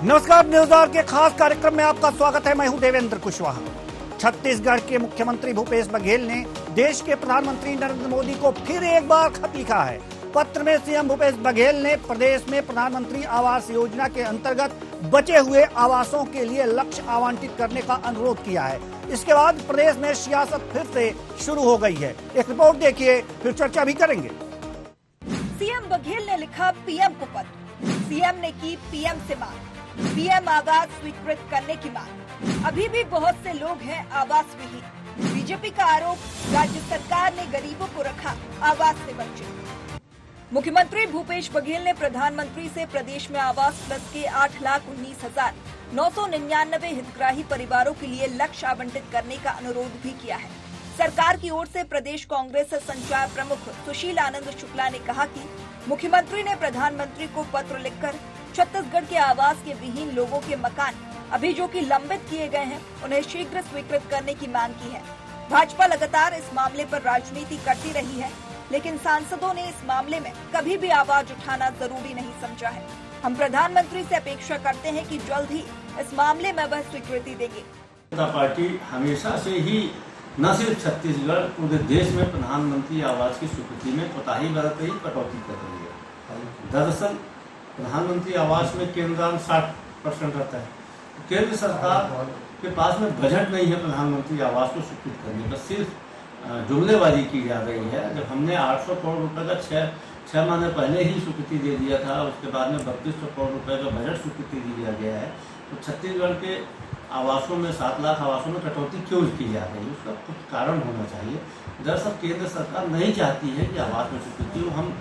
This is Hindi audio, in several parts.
नमस्कार, न्यूज आवर के खास कार्यक्रम में आपका स्वागत है। मैं हूं देवेंद्र कुशवाहा। छत्तीसगढ़ के मुख्यमंत्री भूपेश बघेल ने देश के प्रधानमंत्री नरेंद्र मोदी को फिर एक बार खत लिखा है। पत्र में सीएम भूपेश बघेल ने प्रदेश में प्रधानमंत्री आवास योजना के अंतर्गत बचे हुए आवासों के लिए लक्ष्य आवंटित करने का अनुरोध किया है। इसके बाद प्रदेश में सियासत फिर से शुरू हो गई है। एक रिपोर्ट देखिए, फिर चर्चा भी करेंगे। सीएम बघेल ने लिखा पीएम को पत्र। सीएम ने की पीएम से मांग, पीएम आवास स्वीकृत करने की मांग। अभी भी बहुत से लोग हैं आवास विहीन। बीजेपी का आरोप, राज्य सरकार ने गरीबों को रखा आवास से वंचित। मुख्यमंत्री भूपेश बघेल ने प्रधानमंत्री से प्रदेश में आवास प्लस के 8,19,999 हितग्राही परिवारों के लिए लक्ष्य आवंटित करने का अनुरोध भी किया है। सरकार की ओर से प्रदेश कांग्रेस संचार प्रमुख सुशील आनंद शुक्ला ने कहा कि मुख्यमंत्री ने प्रधानमंत्री को पत्र लिखकर छत्तीसगढ़ के आवास के विहीन लोगों के मकान अभी जो कि लंबित किए गए हैं, उन्हें शीघ्र स्वीकृत करने की मांग की है। भाजपा लगातार इस मामले पर राजनीति करती रही है, लेकिन सांसदों ने इस मामले में कभी भी आवाज उठाना जरूरी नहीं समझा है। हम प्रधानमंत्री से अपेक्षा करते हैं कि जल्द ही इस मामले में वह स्वीकृति देंगे। जनता पार्टी हमेशा से ही न सिर्फ छत्तीसगढ़, पूरे देश में प्रधानमंत्री आवास की स्वीकृति में कोताही बरत रही, कटौती कर रही है। दरअसल प्रधानमंत्री आवास में केंद्र 60% रहता है। केंद्र सरकार के पास में बजट नहीं है प्रधानमंत्री आवास को स्वीकृत करने का, सिर्फ जुमलेबाजी की जा रही है। जब हमने 800 करोड़ रुपए का छह महीने पहले ही स्वीकृति दे दिया था, उसके बाद में 3200 करोड़ रुपए का बजट स्वीकृति दिया गया है, तो छत्तीसगढ़ के आवासों में 7 लाख आवासों में कटौती क्यों की जा रही है, उसका कुछ कारण होना चाहिए। दरअसल केंद्र सरकार नहीं चाहती है कि आवास में स्वीकृति हो। हम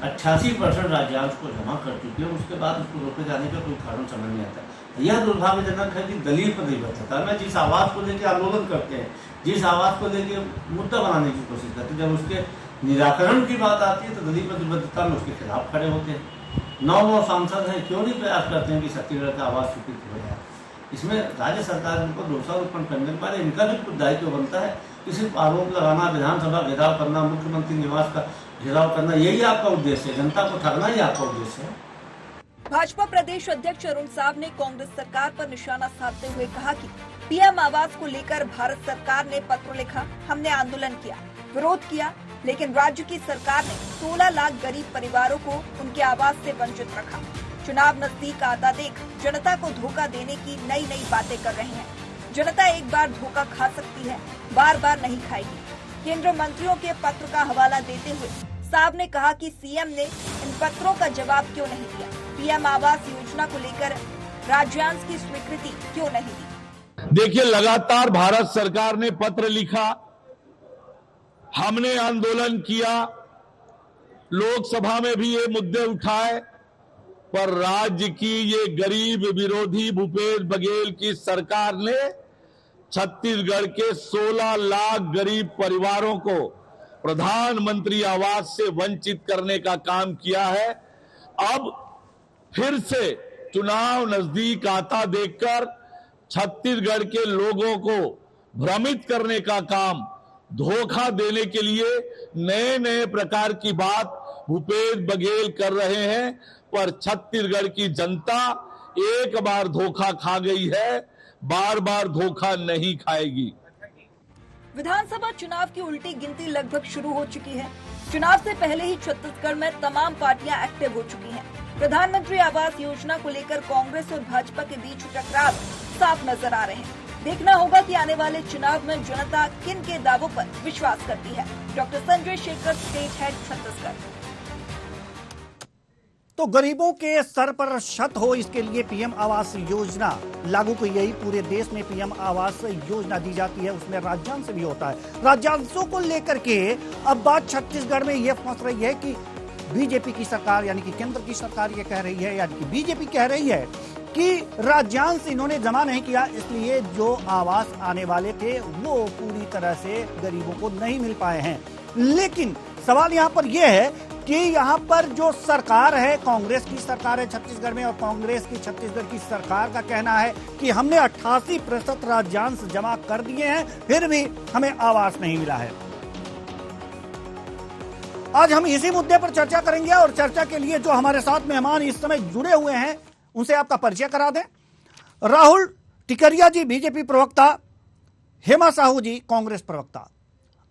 88% राज्यांश को जमा कर चुके हैं, उसके बाद उसको रोके जाने का कोई कारण समझ नहीं आता। यह दुर्भाग्यजनक है कि दलीय प्रतिबद्धता में जिस आवास को लेकर आंदोलन करते हैं, जिस आवास को लेकर मुद्दा बनाने की कोशिश करते हैं, जब उसके निराकरण की बात आती है तो दलीय प्रतिबद्धता में उसके खिलाफ खड़े होते हैं। 9 सांसद हैं, क्यों नहीं प्रयास करते हैं कि छत्तीसगढ़ का आवास स्वीकृत हो जाए। इसमें राज्य सरकार को दोषारोपण करने के बाद इनका भी कुछ दायित्व बनता है। सिर्फ आरोप लगाना, विधानसभा घेराव करना, मुख्यमंत्री निवास का घेराव करना, यही आपका उद्देश्य है? जनता को ठगना ही आपका उद्देश्य है? भाजपा प्रदेश अध्यक्ष अरुण साव ने कांग्रेस सरकार पर निशाना साधते हुए कहा कि पीएम आवास को लेकर भारत सरकार ने पत्र लिखा, हमने आंदोलन किया, विरोध किया, लेकिन राज्य की सरकार ने 16 लाख गरीब परिवारों को उनके आवास से वंचित रखा। चुनाव नजदीक आता देख जनता को धोखा देने की नई नई बातें कर रहे हैं। जनता एक बार धोखा खा सकती है, बार बार नहीं खाएगी। केंद्रीय मंत्रियों के पत्र का हवाला देते हुए साहब ने कहा कि सीएम ने इन पत्रों का जवाब क्यों नहीं दिया, पीएम आवास योजना को लेकर राज्यांश की स्वीकृति क्यों नहीं दी। देखिए, लगातार भारत सरकार ने पत्र लिखा, हमने आंदोलन किया, लोकसभा में भी ये मुद्दे उठाए, पर राज्य की ये गरीब विरोधी भूपेश बघेल की सरकार ने छत्तीसगढ़ के 16 लाख गरीब परिवारों को प्रधानमंत्री आवास से वंचित करने का काम किया है। अब फिर से चुनाव नजदीक आता देखकर छत्तीसगढ़ के लोगों को भ्रमित करने का काम, धोखा देने के लिए नए नए प्रकार की बात भूपेश बघेल कर रहे हैं, पर छत्तीसगढ़ की जनता एक बार धोखा खा गई है, बार बार धोखा नहीं खाएगी। विधानसभा चुनाव की उल्टी गिनती लगभग शुरू हो चुकी है। चुनाव से पहले ही छत्तीसगढ़ में तमाम पार्टियां एक्टिव हो चुकी हैं। प्रधानमंत्री आवास योजना को लेकर कांग्रेस और भाजपा के बीच टकराव साफ नजर आ रहे हैं। देखना होगा कि आने वाले चुनाव में जनता किन के दावों पर विश्वास करती है। Doctor Sanjay Shekhar, state head, Chhattisgarh. तो गरीबों के सर पर छत हो, इसके लिए पीएम आवास योजना लागू की गई। पूरे देश में पीएम आवास योजना दी जाती है, उसमें राज्यांश भी होता है। राज्यांशों को लेकर के अब बात छत्तीसगढ़ में यह फंस रही है कि बीजेपी की सरकार, यानी कि केंद्र की सरकार ये कह रही है, यानी कि बीजेपी कह रही है कि राज्यांश इन्होंने जमा नहीं किया, इसलिए जो आवास आने वाले थे वो पूरी तरह से गरीबों को नहीं मिल पाए हैं। लेकिन सवाल यहाँ पर यह है कि यहाँ पर जो सरकार है, कांग्रेस की सरकार है छत्तीसगढ़ में, और कांग्रेस की छत्तीसगढ़ की सरकार का कहना है कि हमने 88% राज्यांश जमा कर दिए हैं, फिर भी हमें आवास नहीं मिला है। आज हम इसी मुद्दे पर चर्चा करेंगे और चर्चा के लिए जो हमारे साथ मेहमान इस समय जुड़े हुए हैं उनसे आपका परिचय करा दें। राहुल टिकरिया जी बीजेपी प्रवक्ता, हेमा साहू जी कांग्रेस प्रवक्ता।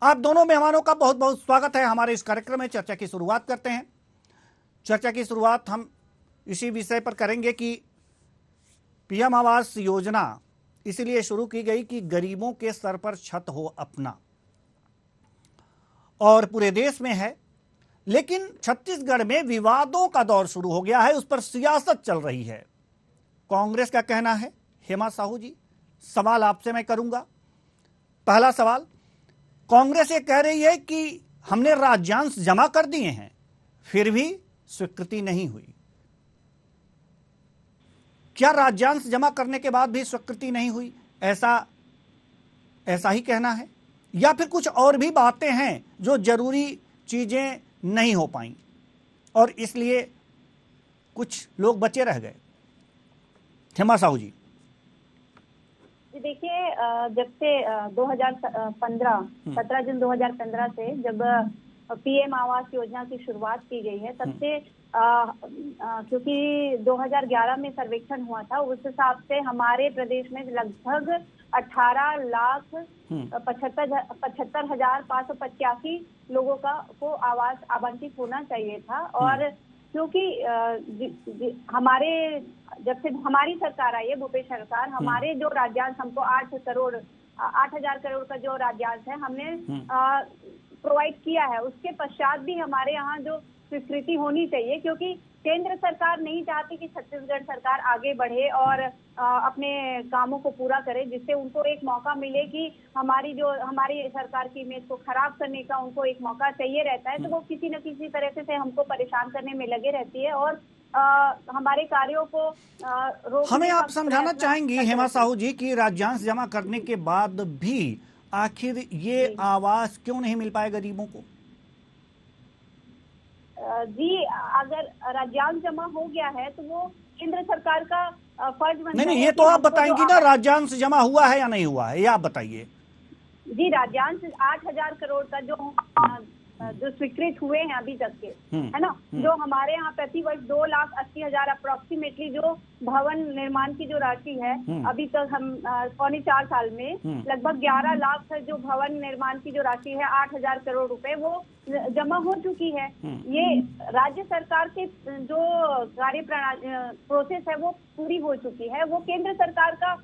आप दोनों मेहमानों का बहुत बहुत स्वागत है हमारे इस कार्यक्रम में। चर्चा की शुरुआत करते हैं। चर्चा की शुरुआत हम इसी विषय पर करेंगे कि पीएम आवास योजना इसलिए शुरू की गई कि गरीबों के सर पर छत हो अपना, और पूरे देश में है, लेकिन छत्तीसगढ़ में विवादों का दौर शुरू हो गया है, उस पर सियासत चल रही है। कांग्रेस का कहना है, हेमा साहू जी सवाल आपसे मैं करूंगा। पहला सवाल, कांग्रेस ये कह रही है कि हमने राज्यांश जमा कर दिए हैं फिर भी स्वीकृति नहीं हुई। क्या राज्यांश जमा करने के बाद भी स्वीकृति नहीं हुई, ऐसा ही कहना है, या फिर कुछ और भी बातें हैं जो जरूरी चीजें नहीं हो पाई और इसलिए कुछ लोग बचे रह गए? हेमा साहू जी। देखिए, जब से 17 जून 2015 से जब पीएम आवास योजना की शुरुआत की गई है, तब से क्योंकि 2011 में सर्वेक्षण हुआ था, उस हिसाब से हमारे प्रदेश में लगभग 18,75,585 लोगों को आवास आवंटित होना चाहिए था। और क्योंकि हमारे जब से हमारी सरकार आई है, भूपेश सरकार, हमारे जो राज्यांश हमको 8,000 करोड़ का जो राज्यांश है हमने प्रोवाइड किया है। उसके पश्चात भी हमारे यहाँ जो स्वीकृति होनी चाहिए, क्योंकि केंद्र सरकार नहीं चाहती कि छत्तीसगढ़ सरकार आगे बढ़े और अपने कामों को पूरा करे, जिससे उनको एक मौका मिले कि हमारी सरकार की इमेज को खराब करने का उनको एक मौका चाहिए रहता है। तो वो किसी न किसी तरह से हमको परेशान करने में लगे रहती है और हमारे कार्यों को हमें आप समझाना चाहेंगी हेमा साहू जी कि राज्यांश जमा करने के बाद भी आखिर ये आवास क्यों नहीं मिल पाए गरीबों को? जी, अगर राज्यांश जमा हो गया है तो वो केंद्र सरकार का फर्ज बनता है। नहीं, ये तो आप बताएंगी ना, राज्यांश जमा हुआ है या नहीं हुआ है, ये आप बताइए। जी, राज्यांश 8,000 करोड़ का जो स्वीकृत हुए हैं अभी तक के, है ना, जो हमारे यहाँ प्रति वर्ष 2,80,000 अप्रोक्सीमेटली जो भवन निर्माण की जो राशि है, अभी तक हम 4.25 साल में लगभग 11 लाख जो भवन निर्माण की जो राशि है 8,000 करोड़ रुपए वो जमा हो चुकी है। ये राज्य सरकार के जो कार्य प्रोसेस है वो पूरी हो चुकी है। वो केंद्र सरकार का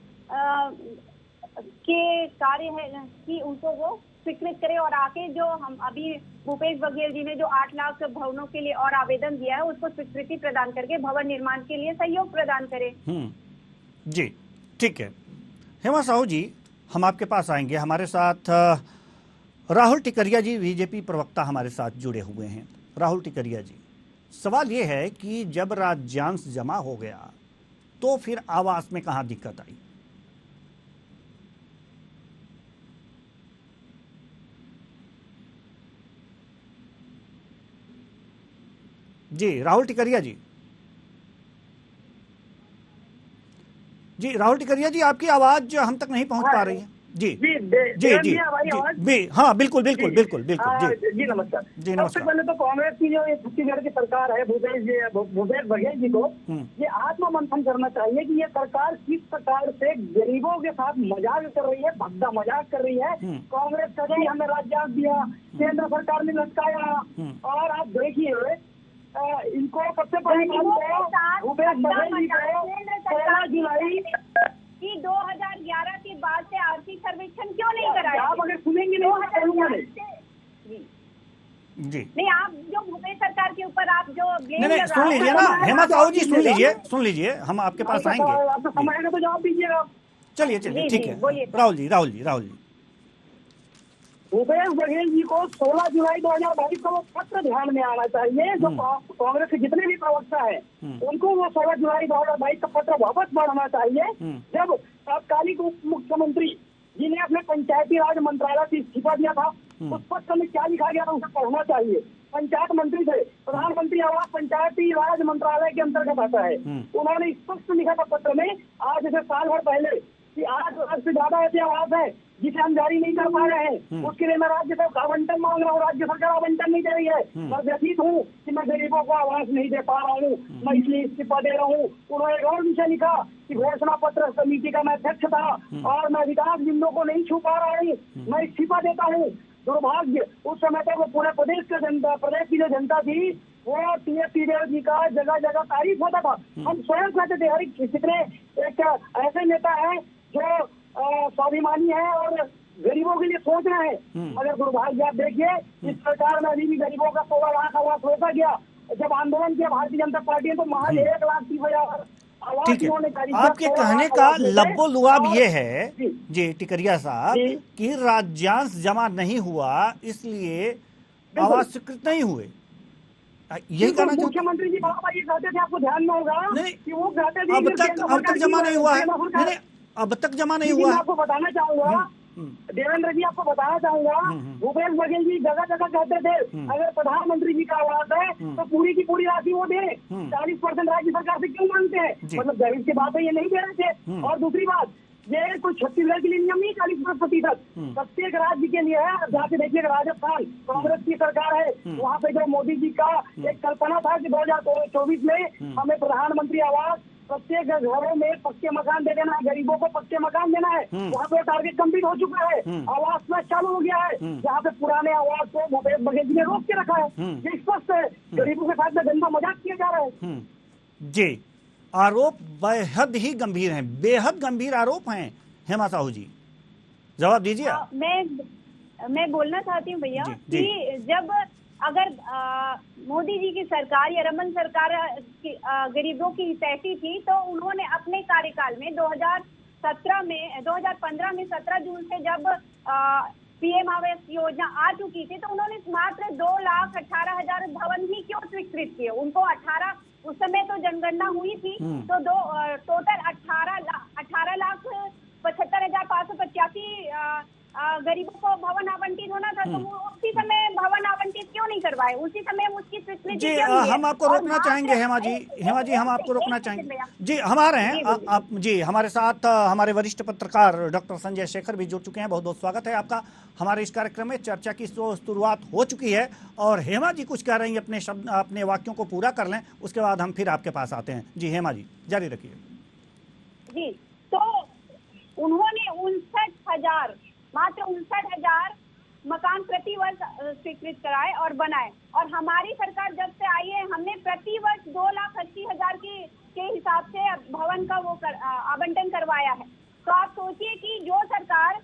के कार्य है कि उनको वो स्वीकृत करे और आके जो हम अभी भूपेश बघेल जी ने जो 8 लाख भवनों के लिए और आवेदन दिया है उसको स्वीकृति प्रदान करके भवन निर्माण के लिए सहयोग प्रदान करे। जी, ठीक है। हेमा साहू जी, हम आपके पास आएंगे। हमारे साथ राहुल टिकरिया जी बीजेपी प्रवक्ता हमारे साथ जुड़े हुए हैं। राहुल टिकरिया जी, सवाल ये है कि जब राज्यांश जमा हो गया तो फिर आवास में कहाँ दिक्कत आई? जी राहुल टिकरिया जी। जी राहुल टिकरिया जी, आपकी आवाज हम तक नहीं पहुंच पा रही है। जी जी जी हाँ, बिल्कुल बिल्कुल बिल्कुल बिल्कुल। जी नमस्कार। जी नमस्कार। सबसे पहले तो कांग्रेस की जो ये छत्तीसगढ़ की सरकार है, भूपेश बघेल जी को ये आत्ममंथन करना चाहिए कि ये सरकार किस प्रकार से गरीबों के साथ मजाक कर रही है, भद्दा मजाक कर रही है। कांग्रेस कभी हमें राज्यांश दिया, केंद्र सरकार ने लटकाया, और आप देखिए इनको सबसे पहले भूपेश बघेल जी को 16 जुलाई कि 2011 के बाद से आर्थिक सर्वेक्षण क्यों नहीं कराया? आप अगर सुनेंगे नहीं जी नहीं, आप जो भूपेश सरकार के ऊपर आप जो नहीं सुन लीजिए ना हेमा साहू जी, सुन लीजिए, हम आपके पास आएंगे। आपको समय है तो जवाब दीजिएगा। चलिए ठीक है। राहुल जी भूपेश बघेल जी को 16 जुलाई 2022 को वो पत्र ध्यान में आना चाहिए। जो कांग्रेस के जितने भी प्रवक्ता है उनको वो 16 जुलाई 2022 का पत्र वापस बढ़ाना चाहिए, जब तत्कालीन उप मुख्यमंत्री जिन्हें अपने पंचायती राज मंत्रालय से इस्तीफा दिया था, उस पत्र में क्या लिखा गया था उसे पढ़ना चाहिए। पंचायत मंत्री थे, प्रधानमंत्री आवास पंचायती राज मंत्रालय के अंतर्गत आता है। उन्होंने स्पष्ट लिखा था पत्र में, आज से साल भर पहले, कि 8 लाख से ज्यादा ऐसे आवास है जिसे हम जारी नहीं कर पा रहे हैं, उसके लिए मैं राज्य सरकार आवंटन मांग रहा हूँ। राज्य सरकार आवंटन नहीं दे रही है। मैं व्यथित हूँ कि मैं गरीबों को आवास नहीं दे पा रहा हूँ, मैं इसलिए इस्तीफा दे रहा हूँ। उन्होंने एक और विषय लिखा कि घोषणा पत्र समिति का मैं अध्यक्ष था और मैं विकास बिंदुओं को नहीं छू पा रहा हूँ, मैं इस्तीफा देता हूँ। दुर्भाग्य, उस समय तक वो पूरे प्रदेश की जो जनता थी वो टीएस जी का जगह जगह तारीफ होता था। हम स्वयं कहते थे हर कितने एक ऐसे नेता है जो स्वाभिमानी है और गरीबों के लिए सोच रहे हैं। मगर दुर्भाग्य, आप देखिए इस सरकार में अभी भी गरीबों का 16 लाख आवास रोका गया। जब आंदोलन किया भारतीय जनता पार्टी ने तो महज 1,30,000 ठीक है, आपके कहने का लब्बो लुआब ये है जी टिकरिया साहब कि राज्यांश जमा नहीं हुआ इसलिए आवास स्वीकृत नहीं हुए, यही कहना चाहते? मुख्यमंत्री जी बाबा ये कहते थे, आपको ध्यान में होगा कि वो कहते थे अब तक जमा नहीं हुआ है। नहीं, अब तक जमा नहीं हुआ है। आपको बताना चाहूंगा देवेंद्र जी, आपको बताना चाहूंगा भूपेश बघेल जी जगह जगह कहते थे अगर प्रधानमंत्री जी का आवास है तो पूरी की पूरी राशि वो दे, 40% राज्य सरकार से क्यों मांगते हैं? मतलब जाहिर सी बात है ये नहीं दे रहे थे। और दूसरी बात, ये कोई छत्तीसगढ़ के लिए नियम नहीं 40%, प्रत्येक राज्य के लिए है। जाके देखिए राजस्थान कांग्रेस की सरकार है, वहाँ पे जो मोदी जी का एक कल्पना था कि 2024 में हमें प्रधानमंत्री आवास प्रत्येक घरों में पक्के मकान दे देना है, गरीबों को पक्के मकान देना है। वहाँ पे टारगेट कंप्लीट हो चुका है, आवास में चालू हो गया है। जहाँ पे पुराने आवास को भूपेश बघेल जी ने रोक के रखा है। ये स्पष्ट है, गरीबों के साथ में गंदा मजाक किया जा रहा है। जी, आरोप बेहद ही गंभीर हैं, बेहद गंभीर आरोप हैं। हेमा साहू जी जवाब दीजिए। मैं बोलना चाहती हूँ भैया कि जब अगर मोदी जी की सरकार या रमन सरकार गरीबों की हितैषी थी तो उन्होंने अपने कार्यकाल में 2015 में 17 जून से जब पीएम आवास योजना आ चुकी थी तो उन्होंने मात्र 2,18,000 भवन ही क्यों स्वीकृत किए? उनको 18 उस समय तो जनगणना हुई थी तो टोटल 18,75,585 गरीबों को भवन आवंटित होना था तो उसी समय भवन आवंटित क्यों नहीं करवाए? उसी समय उसकी स्वीकृति जी हम आपको रोकना चाहेंगे हेमा जी हम आपको रोकना चाहेंगे जी। हमारे हैं आप जी, हमारे साथ हमारे वरिष्ठ पत्रकार डॉक्टर संजय शेखर भी जुड़ चुके हैं। बहुत बहुत स्वागत है आपका हमारे इस कार्यक्रम में। चर्चा की शुरुआत हो चुकी है और हेमा जी कुछ कह रही हैं, अपने शब्द अपने वाक्यों को पूरा कर लें, उसके बाद हम फिर आपके पास आते हैं। जी हेमा जी जारी रखिए। जी, तो उन्होंने 59,000 मकान प्रति वर्ष स्वीकृत कराए और बनाए और हमारी सरकार जब से आई है हमने प्रति वर्ष 2,80,000 के हिसाब से भवन का वो आवंटन करवाया है। तो आप सोचिए कि जो सरकार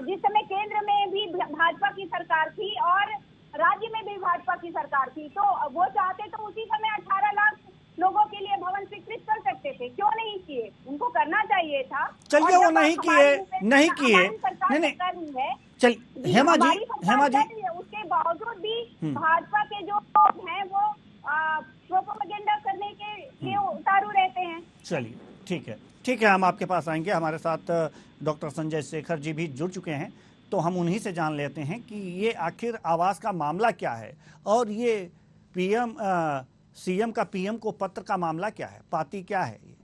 जिस समय केंद्र में भी भाजपा की सरकार थी और राज्य में भी भाजपा की सरकार थी तो वो चाहते तो उसी समय 18 लाख लोगों के लिए भवन स्वीकृत कर सकते थे, क्यों नहीं किए? उनको करना चाहिए था। चलिए वो नहीं किए चल हेमा जी उसके बावजूद भी भाजपा के जो लोग हैं वो प्रोपेगेंडा करने के लिए उतारू रहते हैं। चलिए ठीक है हम आपके पास आएंगे। हमारे साथ डॉक्टर संजय शेखर जी भी जुड़ चुके हैं तो हम उन्हीं से जान लेते हैं कि ये आखिर आवास का मामला क्या है और ये सीएम का पीएम को पत्र का मामला क्या है, पाती क्या है, ये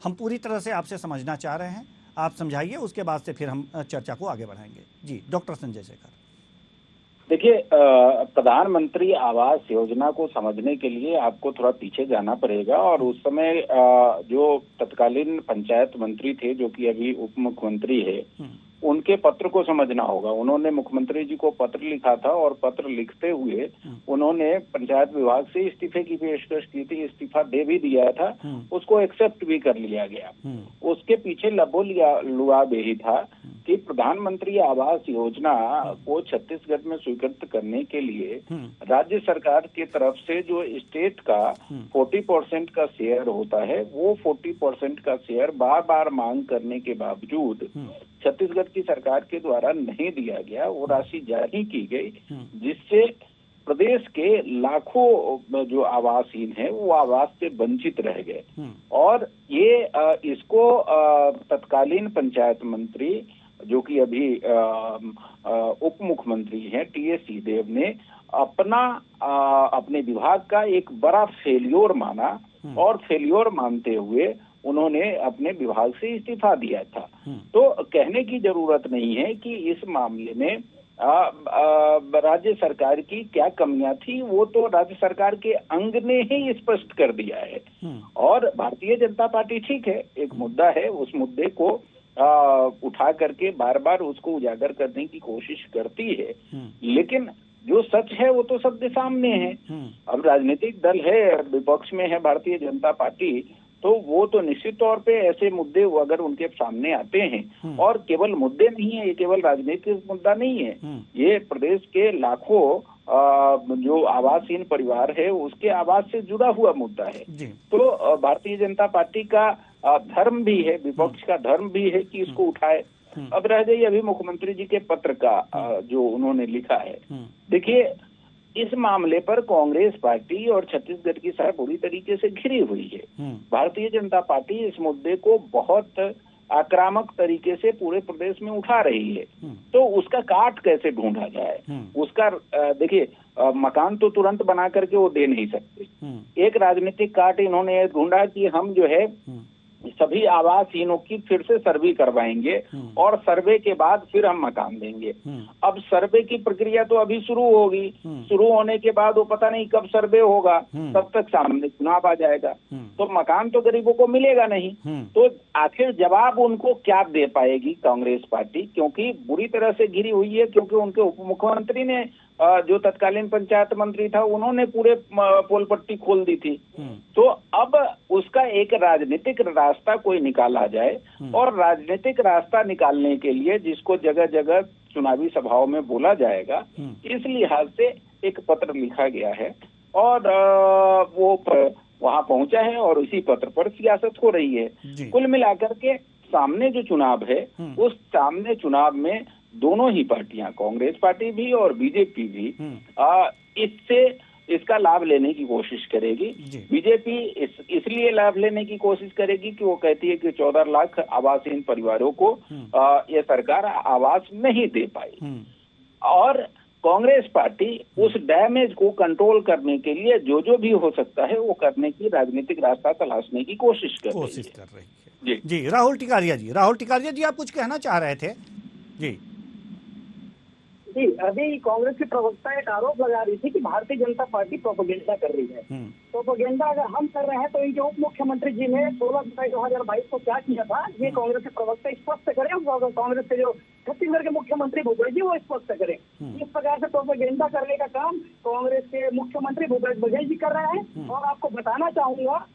हम पूरी तरह से आपसे समझना चाह रहे हैं। आप समझाइए, उसके बाद से फिर हम चर्चा को आगे बढ़ाएंगे। जी डॉक्टर संजय शेखर। देखिए, प्रधानमंत्री आवास योजना को समझने के लिए आपको थोड़ा पीछे जाना पड़ेगा और उस समय जो तत्कालीन पंचायत मंत्री थे जो कि अभी उप मुख्यमंत्री है उनके पत्र को समझना होगा। उन्होंने मुख्यमंत्री जी को पत्र लिखा था और पत्र लिखते हुए उन्होंने पंचायत विभाग से इस्तीफे की पेशकश की थी, इस्तीफा दे भी दिया था, उसको एक्सेप्ट भी कर लिया गया। उसके पीछे लबो लुआब यही था कि प्रधानमंत्री आवास योजना को छत्तीसगढ़ में स्वीकृत करने के लिए राज्य सरकार की तरफ से जो स्टेट का 40% का शेयर होता है वो 40% का शेयर बार बार मांग करने के बावजूद छत्तीसगढ़ की सरकार के द्वारा नहीं दिया गया। वो राशि जारी की गई जिससे प्रदेश के लाखों जो आवासहीन है वो आवास से वंचित रह गए और ये इसको तत्कालीन पंचायत मंत्री जो कि अभी उप मुख्यमंत्री हैं टीएस सिंहदेव ने अपने विभाग का एक बड़ा फेल्योर माना और फेल्योर मानते हुए उन्होंने अपने विभाग से इस्तीफा दिया था। तो कहने की जरूरत नहीं है कि इस मामले में राज्य सरकार की क्या कमियां थी, वो तो राज्य सरकार के अंग ने ही स्पष्ट कर दिया है। और भारतीय जनता पार्टी ठीक है, एक मुद्दा है, उस मुद्दे को उठा करके बार बार उसको उजागर करने की कोशिश करती है, लेकिन जो सच है वो तो सबके सामने है। अब राजनीतिक दल है, विपक्ष में है भारतीय जनता पार्टी, तो वो तो निश्चित तौर पे ऐसे मुद्दे अगर उनके सामने आते हैं, और केवल मुद्दे नहीं है, ये केवल राजनीतिक मुद्दा नहीं है, ये प्रदेश के लाखों जो आवासहीन परिवार है उसके आवास से जुड़ा हुआ मुद्दा है। तो भारतीय जनता पार्टी का धर्म भी है, विपक्ष का धर्म भी है कि इसको उठाए। अब रह गई अभी मुख्यमंत्री जी के पत्र का जो उन्होंने लिखा है। देखिए, इस मामले पर कांग्रेस पार्टी और छत्तीसगढ़ की सरकार पूरी तरीके से घिरी हुई है। भारतीय जनता पार्टी इस मुद्दे को बहुत आक्रामक तरीके से पूरे प्रदेश में उठा रही है। तो उसका काट कैसे ढूंढा जाए, उसका देखिए, मकान तो तुरंत बना करके वो दे नहीं सकते। एक राजनीतिक काट इन्होंने ढूंढा कि हम जो है सभी आवासहीनों की फिर से सर्वे करवाएंगे और सर्वे के बाद फिर हम मकान देंगे। अब सर्वे की प्रक्रिया तो अभी शुरू होगी, शुरू होने के बाद वो पता नहीं कब सर्वे होगा, तब तक सामने चुनाव आ जाएगा, तो मकान तो गरीबों को मिलेगा नहीं। तो आखिर जवाब उनको क्या दे पाएगी कांग्रेस पार्टी, क्योंकि बुरी तरह से घिरी हुई है, क्योंकि उनके उप मुख्यमंत्री ने जो तत्कालीन पंचायत मंत्री था उन्होंने पूरे पोल पट्टी खोल दी थी। तो अब उसका एक राजनीतिक रास्ता कोई निकाला जाए, और राजनीतिक रास्ता निकालने के लिए जिसको जगह जगह चुनावी सभाओं में बोला जाएगा, इस लिहाज से एक पत्र लिखा गया है और वो वहां पहुंचा है और इसी पत्र पर सियासत हो रही है। कुल मिलाकर के सामने जो चुनाव है, उस सामने चुनाव में दोनों ही पार्टियां, कांग्रेस पार्टी भी और बीजेपी भी इसका लाभ लेने की कोशिश करेगी। बीजेपी इसलिए लाभ लेने की कोशिश करेगी कि वो कहती है कि 14 लाख आवासहीन परिवारों को ये सरकार आवास नहीं दे पाई, और कांग्रेस पार्टी उस डैमेज को कंट्रोल करने के लिए जो भी हो सकता है वो करने की राजनीतिक रास्ता तलाशने की कोशिश कर रही है। जी, राहुल टिकारिया जी आप कुछ कहना चाह रहे थे? जी, अभी कांग्रेस की प्रवक्ता एक आरोप लगा रही थी कि भारतीय जनता पार्टी प्रोपेगेंडा कर रही है। प्रोपेगेंडा अगर हम कर रहे हैं तो इनके उप मुख्यमंत्री जी ने 16 जुलाई 2022 को क्या किया था, ये कांग्रेस के प्रवक्ता स्पष्ट करें। कांग्रेस के जो छत्तीसगढ़ के मुख्यमंत्री भूपेश जी वो स्पष्ट करें। इस प्रकार से प्रोपेगेंडा करने का काम कांग्रेस के मुख्यमंत्री भूपेश बघेल जी कर रहे हैं। और आपको बताना चाहूंगा,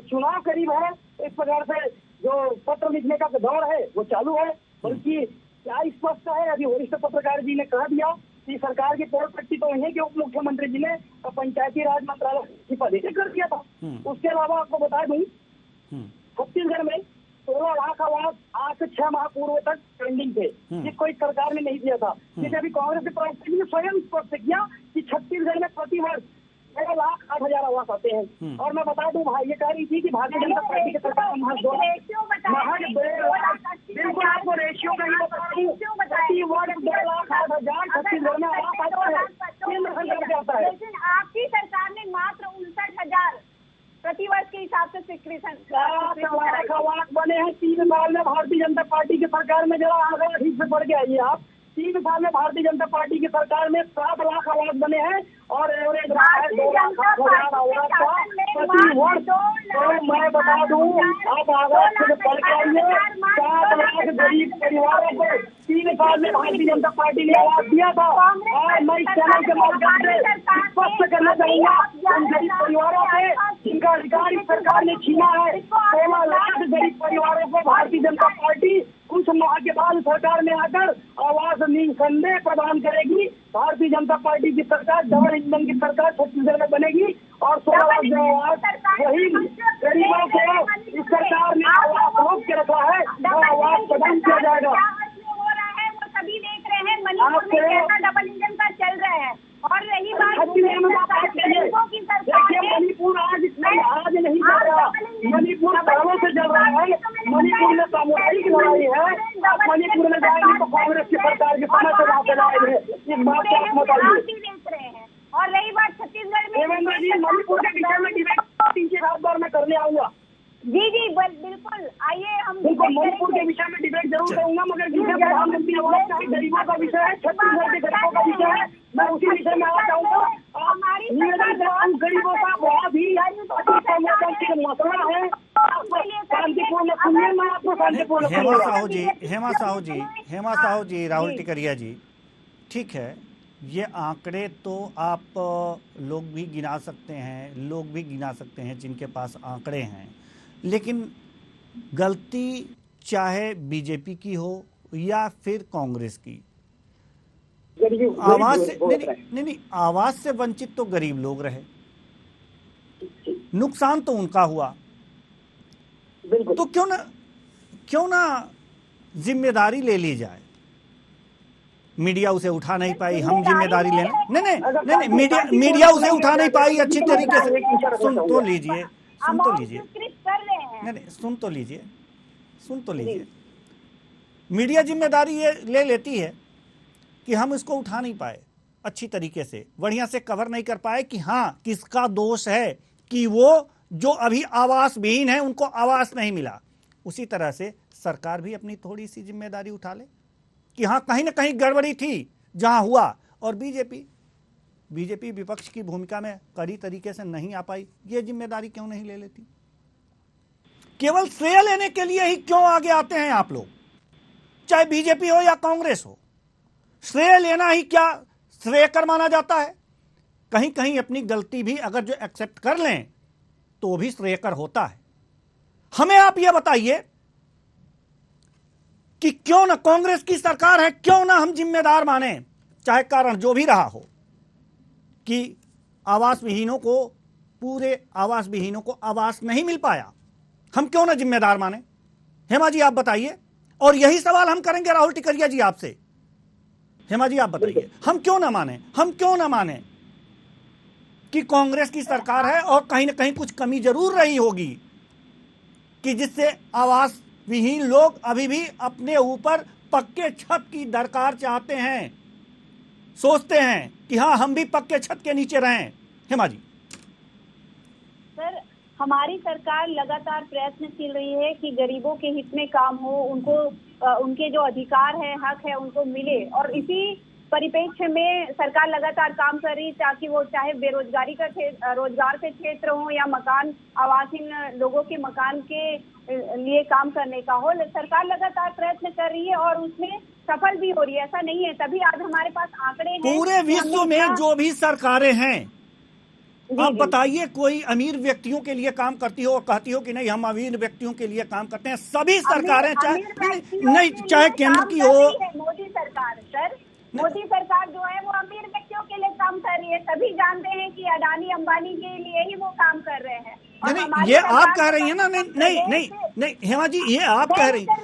चुनाव करीब है, इस प्रकार से जो पत्र लिखने का दौर है वो चालू है। बल्कि क्या स्पष्ट है, अभी वरिष्ठ पत्रकार जी ने कह दिया कि सरकार की पोल पट्टी तो वहीं के उप मुख्यमंत्री जी ने पंचायती राज मंत्रालय की पद कर दिया था। उसके अलावा आपको बता दूं, छत्तीसगढ़ में 16 लाख आवास आज से 6 माह पूर्व तक पेंडिंग थे, जिसको इस सरकार ने नहीं दिया था। जिसे अभी कांग्रेस के प्रवक्ता ने स्वयं स्पष्ट किया कि छत्तीसगढ़ में प्रति वर्ष 6,08,000 आवास आते हैं। और मैं बता दूं भाई, ये कह रही थी कि भारतीय जनता पार्टी की सरकार बिल्कुल आपको रेशियो का ही प्रति वर्ष 2,08,000 छत्तीसगढ़ में आवास आता है, केंद्र सरकार से आता है। लेकिन आपकी सरकार ने मात्र 59,000 प्रति वर्ष के हिसाब से स्वीकृति आवास बने हैं 3 साल में भारतीय जनता पार्टी की सरकार में। जरा आगे ठीक से बढ़ के आइए आप। 3 साल में भारतीय जनता पार्टी की सरकार में 7 लाख आवास बने हैं और एवरेज रहा है 2,08,000 आवास का प्रति वर्ष। तो मैं बता दूं, आप आवास से बढ़ के आइए, 7 लाख गरीब परिवारों को 3 साल में भारतीय जनता पार्टी ने आवास दिया था। और मैं इस चैनल के माध्यम से स्पष्ट करना चाहूंगा, उन गरीब परिवारों से इनका अधिकार इस सरकार ने छीना है। 16 लाख गरीब परिवारों को भारतीय जनता पार्टी कुछ माह के बाद सरकार में आकर आवास निसंदेह प्रदान करेगी। भारतीय जनता पार्टी की सरकार डबल इंजन की सरकार छत्तीसगढ़ में बनेगी और 16 लाख जो आवास वही गरीबों को इस सरकार ने आवास रोक के रखा है, वो आवास प्रदान किया जाएगा। हो रहा है वो सभी देख रहे हैं, मणिपुर में कैसा डबल इंजन का चल रहा है। और रही बात मणिपुर आज नहीं चल रहा, मणिपुर सालों से चल रहा है। मणिपुर में सामुदायिक लड़ाई है। आप मणिपुर में जाएंगे तो कांग्रेस की सरकार की समय से वहाँ चलाएंगे, इस बात को आप बताइए। और रही बात छत्तीसगढ़ में, देवेंद्र जी मणिपुर के विषय में डिबेट 3 से 7 बार मैं करने आऊंगा। जी जी बिल्कुल, आइए हम बिल्कुल डिबेट मणिपुर के करेंगे। विषय में डिबेट जरूर करूंगा, मगर जिसमें प्रधानमंत्री आवास का गरीबों का विषय है, छत्तीसगढ़ के गरीबों का विषय है, मैं उसी विषय में आना चाहूंगा। हमारी गरीबों का बहुत ही संवेदनशील मसला है, शांतिपूर्ण सुनिए, मैं आपको शांतिपूर्ण हेमा सुनूंगा। साहू जी, हेमा साहू जी, राहुल टिकरिया जी, ठीक है, ये आंकड़े तो आप लोग भी गिना सकते हैं जिनके पास आंकड़े हैं, लेकिन गलती चाहे बीजेपी की हो या फिर कांग्रेस की, आवाज से नहीं, आवाज से वंचित तो गरीब लोग रहे, नुकसान तो उनका हुआ, तो क्यों ना जिम्मेदारी ले ली जाए। मीडिया उसे उठा नहीं पाई, हम जिम्मेदारी ले लें। नहीं, मीडिया उसे उठा नहीं पाई अच्छी तरीके से। सुन तो लीजिए, सुन तो लीजिए। मीडिया जिम्मेदारी ये ले लेती है कि हम इसको उठा नहीं पाए अच्छी तरीके से, बढ़िया से कवर नहीं कर पाए कि हाँ किसका दोष है कि वो जो अभी आवास विहीन है उनको आवास नहीं मिला। उसी तरह से सरकार भी अपनी थोड़ी सी जिम्मेदारी उठा ले कि हाँ कहीं ना कहीं गड़बड़ी थी जहां हुआ, और बीजेपी विपक्ष की भूमिका में कड़ी तरीके से नहीं आ पाई, ये जिम्मेदारी क्यों नहीं ले लेती? केवल श्रेय लेने के लिए ही क्यों आगे आते हैं आप लोग, चाहे बीजेपी हो या कांग्रेस हो? श्रेय लेना ही क्या श्रेयकर माना जाता है? कहीं कहीं अपनी गलती भी अगर जो एक्सेप्ट कर लें तो भी श्रेयकर होता है। हमें आप यह बताइए कि क्यों ना कांग्रेस की सरकार है, क्यों ना हम जिम्मेदार माने, चाहे कारण जो भी रहा हो, कि आवास विहीनों को, पूरे आवास विहीनों को आवास नहीं मिल पाया, हम क्यों ना जिम्मेदार माने? हेमा जी आप बताइए, और यही सवाल हम करेंगे राहुल टिकरिया जी आपसे। हेमा जी आप बताइए, हम क्यों ना माने कि कांग्रेस की सरकार है और कहीं ना कहीं कुछ कमी जरूर रही होगी कि जिससे आवास विहीन लोग अभी भी अपने ऊपर पक्के छत की दरकार चाहते हैं, सोचते हैं कि हाँ हम भी पक्के छत के नीचे रहें। हेमा जी। सर, हमारी सरकार लगातार प्रयत्नशील रही है कि गरीबों के हित में काम हो, उनको उनके जो अधिकार है, हक है, उनको मिले, और इसी परिप्रेक्ष्य में सरकार लगातार काम कर रही ताकि वो चाहे बेरोजगारी का रोजगार के क्षेत्र हो या मकान, आवासीन लोगों के मकान के लिए काम करने का हो, सरकार लगातार प्रयत्न कर रही है और उसमें सफल भी हो रही है। ऐसा नहीं है, तभी आज हमारे पास आंकड़े हैं। पूरे विश्व में जो भी सरकारें हैं, आप बताइए कोई अमीर व्यक्तियों के लिए काम करती हो और कहती हो कि नहीं हम अमीर व्यक्तियों के लिए काम करते हैं? सभी सरकारें चाहे केंद्र की हो, मोदी सरकार, सर मोदी सरकार जो है वो अमीर व्यक्तियों के लिए काम कर रही है। सभी जानते हैं कि अडानी अंबानी के लिए ही वो काम कर रहे हैं। नहीं, ये आप कह रही है ना? नहीं हेमा जी, ये आप कह रही है।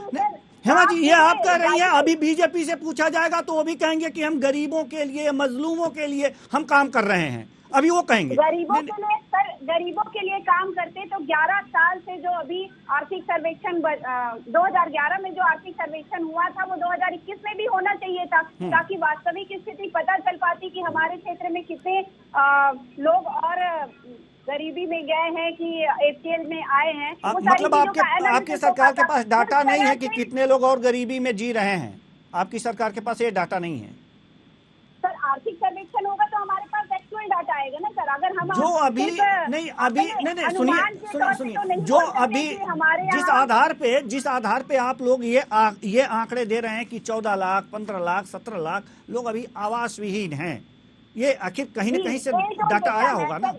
हेमा जी, ये आप कह रही हैं, अभी बीजेपी से पूछा जाएगा तो वो भी कहेंगे कि हम गरीबों के लिए, मजलूमों के लिए हम काम कर रहे हैं। अभी वो कहेंगे गरीबों के लिए, सर गरीबों के लिए काम करते तो 11 साल से जो अभी आर्थिक सर्वेक्षण 2011 में जो आर्थिक सर्वेक्षण हुआ था वो 2021 में भी होना चाहिए था, ताकि वास्तविक स्थिति पता चल पाती कि हमारे क्षेत्र में कितने लोग और गरीबी में गए हैं कि एपीएल में आए हैं। मतलब आपकी सरकार के पास डाटा नहीं है कि कितने लोग और गरीबी में जी रहे हैं? आपकी सरकार के पास ये डाटा नहीं है? सर आर्थिक सर्वेक्षण होगा तो हमारे पास एक्चुअल डाटा आएगा ना सर। अगर हम जो अभी नहीं सुनिए, जो अभी जिस आधार पे आप लोग ये आंकड़े दे रहे हैं कि 14 लाख, 15 लाख, 17 लाख लोग अभी आवास विहीन हैं, ये आखिर कहीं न कहीं से डाटा आया होगा ना?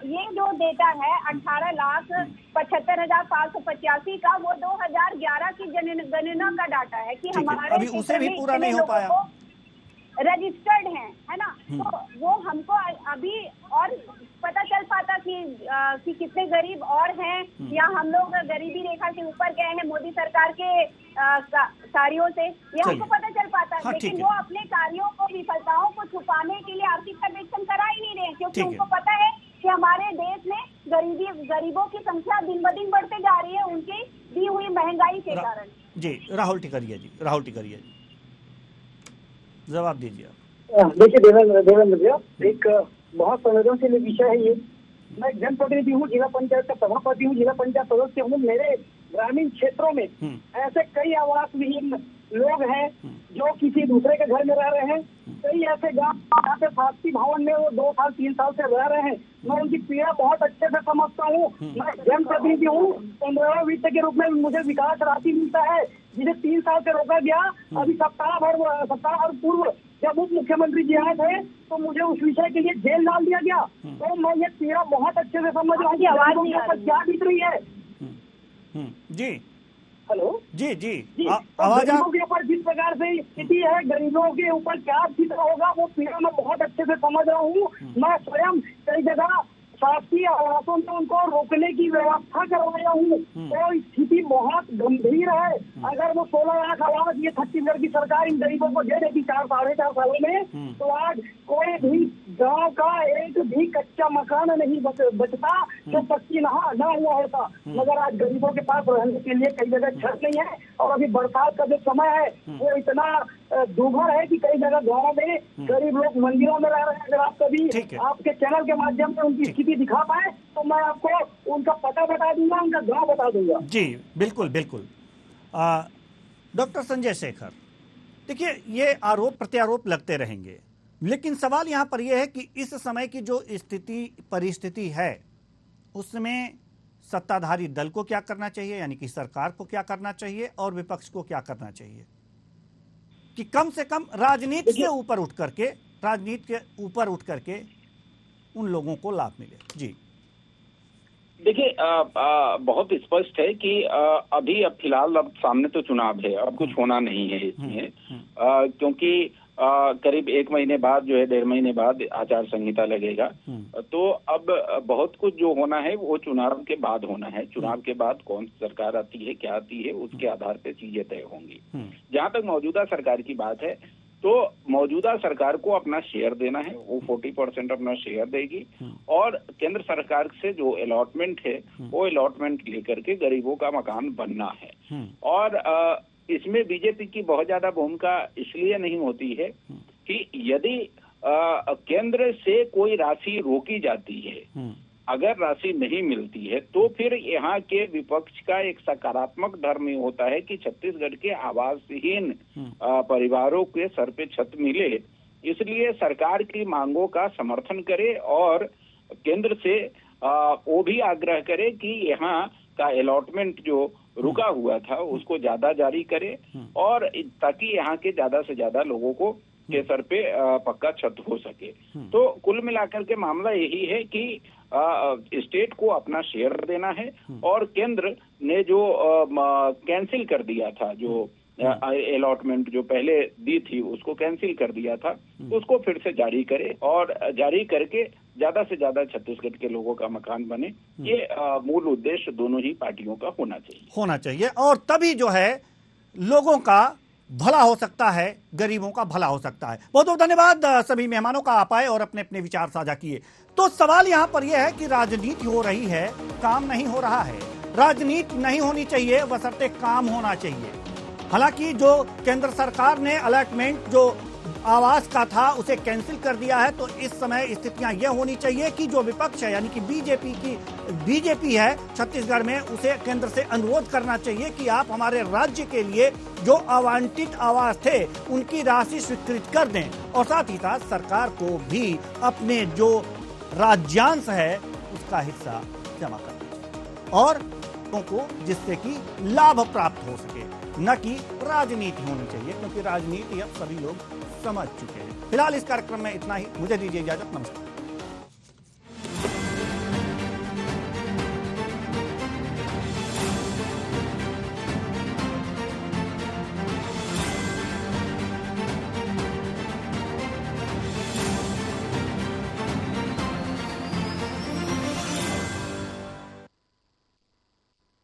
ये जो डेटा है 18,75,785 का, वो 2011 की जनगणना का डाटा है कि हमारे अभी उसे भी पूरा नहीं हो पाया, रजिस्टर्ड है ना? तो वो हमको अभी और पता चल पाता कि कितने गरीब और हैं, या हम लोग गरीबी रेखा के ऊपर गए हैं मोदी सरकार के कार्यों से, ये हमको पता चल पाता। हाँ, लेकिन वो अपने कार्यों को, विफलताओं को छुपाने के लिए आर्थिक सर्वेक्षण करा ही नहीं रहे, क्योंकि उनको पता है कि हमारे देश में गरीबों की संख्या दिन ब दिन बढ़ते जा रही है उनकी दी हुई महंगाई के कारण। जी राहुल टिकरिया जी जवाब दीजिए। देखिए देवेंद्र भैया, एक बहुत संवेदनशील विषय है ये, मैं जनप्रतिनिधि हूँ, जिला पंचायत का सभापति हूँ, जिला पंचायत सदस्य हूँ। मेरे ग्रामीण क्षेत्रों में ऐसे कई आवास विहीन लोग हैं जो किसी दूसरे के घर में रह रहे हैं। कई ऐसे गांव जहाँ पे शास्त्री भवन में वो 2 साल 3 साल से रह रहे हैं। मैं उनकी पीड़ा बहुत अच्छे से समझता हूँ। मैं जनप्रतिनिधि हूँ। 15वें वित्त के रूप में मुझे विकास राशि मिलता है, जिसे 3 साल से रोका गया। अभी सप्ताह भर पूर्व जब उप मुख्यमंत्री जी आए थे तो मुझे उस विषय के लिए जेल डाल दिया गया। तो मैं ये पीड़ा बहुत अच्छे से समझ रहा हूँ कि आवाज क्या बीत रही है। जी हेलो जी जी आवाज गरीबों के ऊपर जिस प्रकार से स्थिति है, गरीबों के ऊपर क्या स्थिति होगा वो पीड़ा मैं बहुत अच्छे से समझ रहा हूँ। मैं स्वयं कई जगह शासकीय आवासों में उनको रोकने की व्यवस्था करवाया हूँ। तो स्थिति बहुत गंभीर है। अगर वो 16 लाख आवास ये छत्तीसगढ़ की सरकार इन गरीबों को दे देगी 4 साढ़े 4 सालों में, तो आज कोई भी गांव का एक भी कच्चा मकान नहीं बचता जो पक्की ना हुआ होता। मगर आज गरीबों के पास रहने के लिए कई जगह छत नहीं है। और अभी बरसात का जो समय है वो इतना दूभर है कि कई जगह गाँव में गरीब लोग मंदिरों में रह रहे हैं। अगर आप कभी आपके चैनल के माध्यम से उनकी स्थिति दिखा पाए तो मैं आपको उनका पता बता दूंगा, उनका गांव बता दूंगा। जी बिल्कुल बिल्कुल। डॉक्टर संजय शेखर, देखिए ये आरोप प्रत्यारोप लगते रहेंगे, लेकिन सवाल यहाँ पर यह है कि इस समय की जो परिस्थिति है उसमें सत्ताधारी दल को क्या करना चाहिए, यानी कि सरकार को क्या करना चाहिए और विपक्ष को क्या करना चाहिए कि कम से कम राजनीति के ऊपर उठ करके उन लोगों को लाभ मिले। जी देखिए बहुत स्पष्ट है कि अभी अब फिलहाल अब सामने तो चुनाव है, अब कुछ होना नहीं है इसमें। क्योंकि करीब 1 महीने बाद जो है 1.5 महीने बाद आचार संहिता लगेगा। तो अब बहुत कुछ जो होना है वो चुनाव के बाद होना है। चुनाव के बाद कौन सी सरकार आती है, क्या आती है, उसके आधार पे चीजें तय होंगी। जहां तक मौजूदा सरकार की बात है तो मौजूदा सरकार को अपना शेयर देना है, वो 40% अपना शेयर देगी और केंद्र सरकार से जो अलॉटमेंट है वो अलॉटमेंट लेकर के गरीबों का मकान बनना है। और इसमें बीजेपी की बहुत ज्यादा भूमिका इसलिए नहीं होती है कि यदि केंद्र से कोई राशि रोकी जाती है, अगर राशि नहीं मिलती है तो फिर यहाँ के विपक्ष का एक सकारात्मक धर्म होता है कि छत्तीसगढ़ के आवासहीन परिवारों के सर पे छत मिले। इसलिए सरकार की मांगों का समर्थन करे और केंद्र से वो भी आग्रह करे कि यहाँ का अलॉटमेंट जो रुका हुआ था उसको ज्यादा जारी करे और ताकि यहाँ के ज्यादा से ज्यादा लोगों को के सर पे पक्का छत हो सके। तो कुल मिलाकर के मामला यही है कि स्टेट को अपना शेयर देना है और केंद्र ने जो कैंसिल कर दिया था, जो अलॉटमेंट जो पहले दी थी उसको कैंसिल कर दिया था, उसको फिर से जारी करे और जारी करके ज्यादा से ज्यादा छत्तीसगढ़ के लोगों का मकान बने। ये मूल उद्देश्य दोनों ही पार्टियों का होना चाहिए और तभी जो है लोगों का भला हो सकता है, गरीबों का भला हो सकता है। बहुत बहुत धन्यवाद सभी मेहमानों का, आप आए और अपने अपने विचार साझा किए। तो सवाल यहाँ पर यह है कि राजनीति हो रही है, काम नहीं हो रहा है। राजनीति नहीं होनी चाहिए, बशर्ते काम होना चाहिए। हालांकि जो केंद्र सरकार ने अलॉटमेंट जो आवास का था उसे कैंसिल कर दिया है, तो इस समय स्थितियां यह होनी चाहिए कि जो विपक्ष है यानी कि बीजेपी है छत्तीसगढ़ में, उसे केंद्र से अनुरोध करना चाहिए कि आप हमारे राज्य के लिए जो आवंटित आवास थे उनकी राशि स्वीकृत कर दें और साथ ही साथ सरकार को भी अपने जो राज्यांश है उसका हिस्सा जमा करना चाहिए और लोगों को जिससे कि लाभ प्राप्त हो सके, न कि राजनीति होनी चाहिए, क्योंकि राजनीति अब सभी लोग समझ चुके हैं। फिलहाल इस कार्यक्रम में इतना ही, मुझे दीजिए इजाजत, नमस्कार।